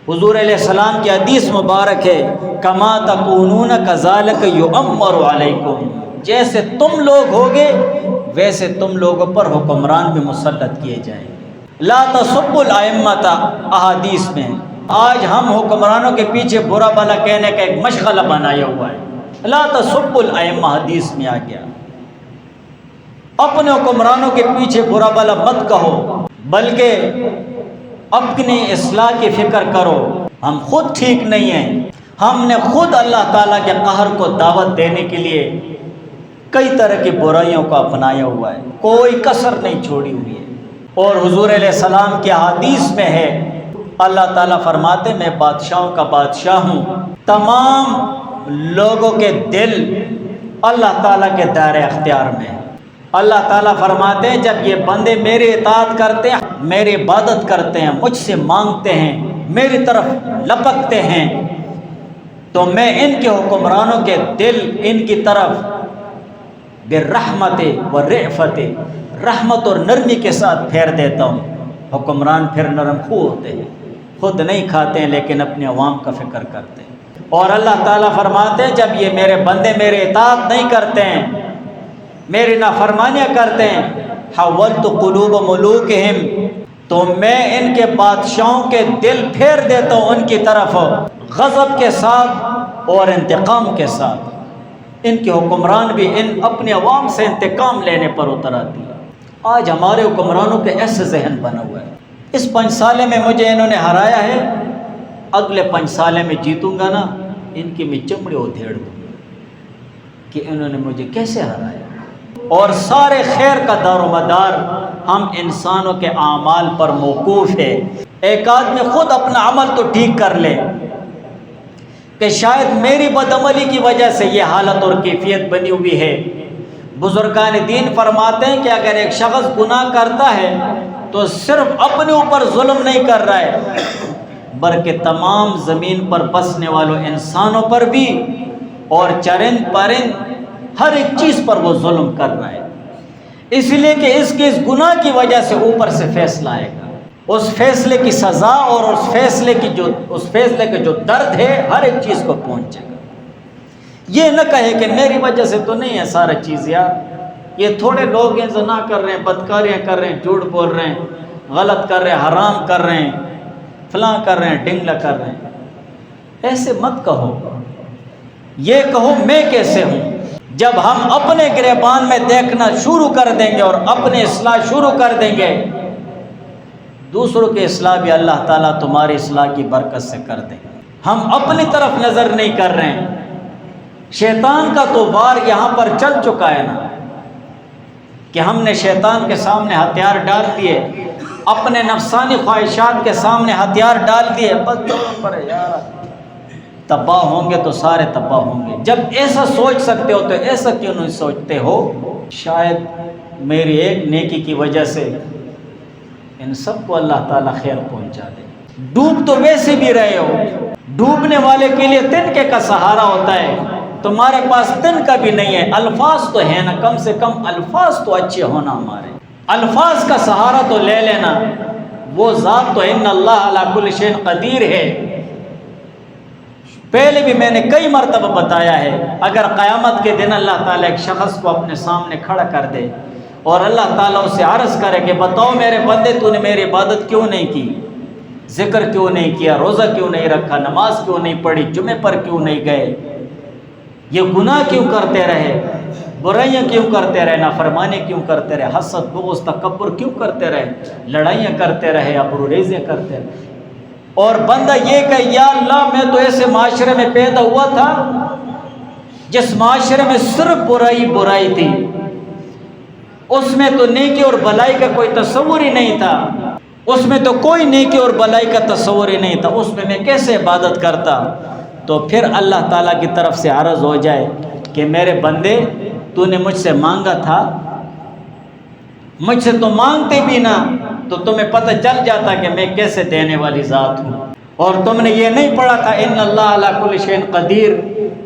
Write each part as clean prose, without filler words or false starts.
حضور علیہ السلام کی حدیث مبارک ہے، کما تکونون کذالک یؤمر علیکم، جیسے تم لوگ ہوگے ویسے تم لوگوں پر حکمران بھی مسلط کیے جائیں گے۔ لا تسبوا الائمۃ، احادیث میں آج ہم حکمرانوں کے پیچھے برا بھلا کہنے کا ایک مشغلہ بنایا ہوا ہے۔ لا تسبوا الائمہ حدیث میں آ گیا، اپنے حکمرانوں کے پیچھے برا بھلا مت کہو، بلکہ اپنی اصلاح کی فکر کرو۔ ہم خود ٹھیک نہیں ہیں، ہم نے خود اللہ تعالیٰ کے قہر کو دعوت دینے کے لیے کئی طرح کی برائیوں کو اپنایا ہوا ہے، کوئی کسر نہیں چھوڑی ہوئی ہے۔ اور حضور علیہ السلام کی حدیث میں ہے، اللہ تعالیٰ فرماتے میں بادشاہوں کا بادشاہ ہوں، تمام لوگوں کے دل اللہ تعالیٰ کے دائرۂ اختیار میں ہیں۔ اللہ تعالیٰ فرماتے ہیں جب یہ بندے میری اطاعت کرتے ہیں، میری عبادت کرتے ہیں، مجھ سے مانگتے ہیں، میری طرف لپکتے ہیں، تو میں ان کے حکمرانوں کے دل ان کی طرف بالرحمت والرأفت، رحمت اور نرمی کے ساتھ پھیر دیتا ہوں۔ حکمران پھر نرم خو ہوتے ہیں، خود نہیں کھاتے ہیں لیکن اپنے عوام کا فکر کرتے ہیں۔ اور اللہ تعالیٰ فرماتے ہیں جب یہ میرے بندے میرے اطاعت نہیں کرتے ہیں، میری نافرمانیاں کرتے ہیں، حولت قلوب ملوکہم، تو میں ان کے بادشاہوں کے دل پھیر دیتا ہوں ان کی طرف غضب کے ساتھ اور انتقام کے ساتھ۔ ان کے حکمران بھی اپنے عوام سے انتقام لینے پر اتر آتی ہے۔ آج ہمارے حکمرانوں کے ایسے ذہن بنا ہوا ہے، اس 5 سالے میں مجھے انہوں نے ہرایا ہے، اگلے 5 سالے میں جیتوں گا نا، ان کی میں چمڑی ادھیڑ دوں گا کہ انہوں نے مجھے کیسے ہرایا۔ اور سارے خیر کا دار و مدار ہم انسانوں کے اعمال پر موقوف ہے۔ ایک آدمی خود اپنا عمل تو ٹھیک کر لے کہ شاید میری بدعملی کی وجہ سے یہ حالت اور کیفیت بنی ہوئی ہے۔ بزرگان دین فرماتے ہیں کہ اگر ایک شخص گناہ کرتا ہے تو صرف اپنے اوپر ظلم نہیں کر رہا ہے، بلکہ تمام زمین پر بسنے والوں انسانوں پر بھی، اور چرند پرند ہر ایک چیز پر وہ ظلم کر رہا ہے، اس لیے کہ اس کے اس گناہ کی وجہ سے اوپر سے فیصلہ آئے گا، اس فیصلے کی سزا اور اس فیصلے کے جو درد ہے ہر ایک چیز کو پہنچے گا۔ یہ نہ کہے کہ میری وجہ سے تو نہیں ہے سارا چیز، یار یہ تھوڑے لوگ ہیں زنا کر رہے ہیں، بدکاریاں کر رہے ہیں، جھوٹ بول رہے ہیں، غلط کر رہے ہیں، حرام کر رہے ہیں، فلاں کر رہے ہیں، ڈنگلا کر رہے ہیں۔ ایسے مت کہو، یہ کہو میں کیسے ہوں۔ جب ہم اپنے گریبان میں دیکھنا شروع کر دیں گے اور اپنے اصلاح شروع کر دیں گے، دوسروں کی اصلاح بھی اللہ تعالیٰ تمہاری اصلاح کی برکت سے کر دیں گے۔ ہم اپنی طرف نظر نہیں کر رہے ہیں، شیطان کا تو وار یہاں پر چل چکا ہے نا، کہ ہم نے شیطان کے سامنے ہتھیار ڈال دیے، اپنے نفسانی خواہشات کے سامنے ہتھیار ڈال دیے، بس چلو پر یار تباہ ہوں گے تو سارے تباہ ہوں گے۔ جب ایسا سوچ سکتے ہو تو ایسا کیوں نہیں سوچتے ہو؟ شاید میری ایک نیکی کی وجہ سے ان سب کو اللہ تعالیٰ خیر پہنچا دے۔ ڈوب تو ویسے بھی رہے ہو، ڈوبنے والے کے لیے تنکے کا سہارا ہوتا ہے، تمہارے پاس تنکا بھی نہیں ہے، الفاظ تو ہے نا، کم سے کم الفاظ تو اچھے ہونا، ہمارے الفاظ کا سہارا تو لے لینا۔ وہ ذات تو ان اللہ علی کل شیء قدیر ہے۔ پہلے بھی میں نے کئی مرتبہ بتایا ہے، اگر قیامت کے دن اللہ تعالیٰ ایک شخص کو اپنے سامنے کھڑا کر دے اور اللہ تعالیٰ اسے عرض کرے کہ بتاؤ میرے بندے تو نے میری عبادت کیوں نہیں کی، ذکر کیوں نہیں کیا، روزہ کیوں نہیں رکھا، نماز کیوں نہیں پڑھی، جمعے پر کیوں نہیں گئے، یہ گناہ کیوں کرتے رہے، برائیاں کیوں کرتے رہے، نافرمانی کیوں کرتے رہے، حسد بغض تکبر کیوں کرتے رہے، لڑائیاں کرتے رہے، ابروریزیاں کرتے رہے، اور بندہ یہ کہ یا اللہ میں تو ایسے معاشرے میں پیدا ہوا تھا جس معاشرے میں صرف برائی تھی، اس میں تو نیکی اور بھلائی کا کوئی تصور ہی نہیں تھا، اس میں تو کوئی نیکی اور بھلائی کا تصور ہی نہیں تھا، اس میں کیسے عبادت کرتا؟ تو پھر اللہ تعالیٰ کی طرف سے عرض ہو جائے کہ میرے بندے تو نے مجھ سے مانگا تھا، مجھ سے تو مانگتے بھی نہ تو تمہیں پتہ چل جاتا کہ میں کیسے دینے والی ذات ہوں، اور تم نے یہ نہیں پڑھا تھا ان اللہ علی کل شیء قدیر،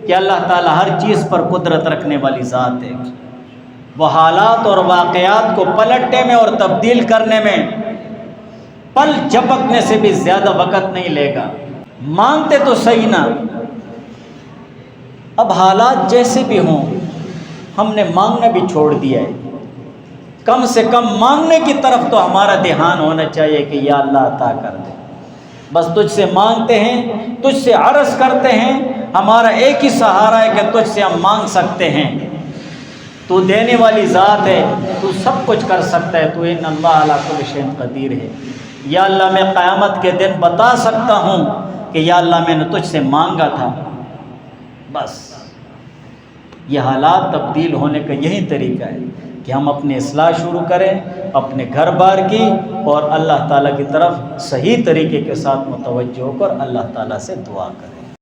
کہ اللہ تعالیٰ ہر چیز پر قدرت رکھنے والی ذات ہے، وہ حالات اور واقعات کو پلٹنے میں اور تبدیل کرنے میں پل جھپکنے سے بھی زیادہ وقت نہیں لے گا۔ مانگتے تو صحیح نا۔ اب حالات جیسے بھی ہوں ہم نے مانگنا بھی چھوڑ دیا ہے، کم سے کم مانگنے کی طرف تو ہمارا دھیان ہونا چاہیے کہ یا اللہ عطا کر دے، بس تجھ سے مانگتے ہیں، تجھ سے عرض کرتے ہیں، ہمارا ایک ہی سہارا ہے کہ تجھ سے ہم مانگ سکتے ہیں، تو دینے والی ذات ہے، تو سب کچھ کر سکتا ہے، تو ان اللہ علی کل شیء قدیر ہے۔ یا اللہ میں قیامت کے دن بتا سکتا ہوں کہ یا اللہ میں نے تجھ سے مانگا تھا۔ بس یہ حالات تبدیل ہونے کا یہی طریقہ ہے کہ ہم اپنی اصلاح شروع کریں اپنے گھر بار کی، اور اللہ تعالیٰ کی طرف صحیح طریقے کے ساتھ متوجہ ہو کر اللہ تعالیٰ سے دعا کریں۔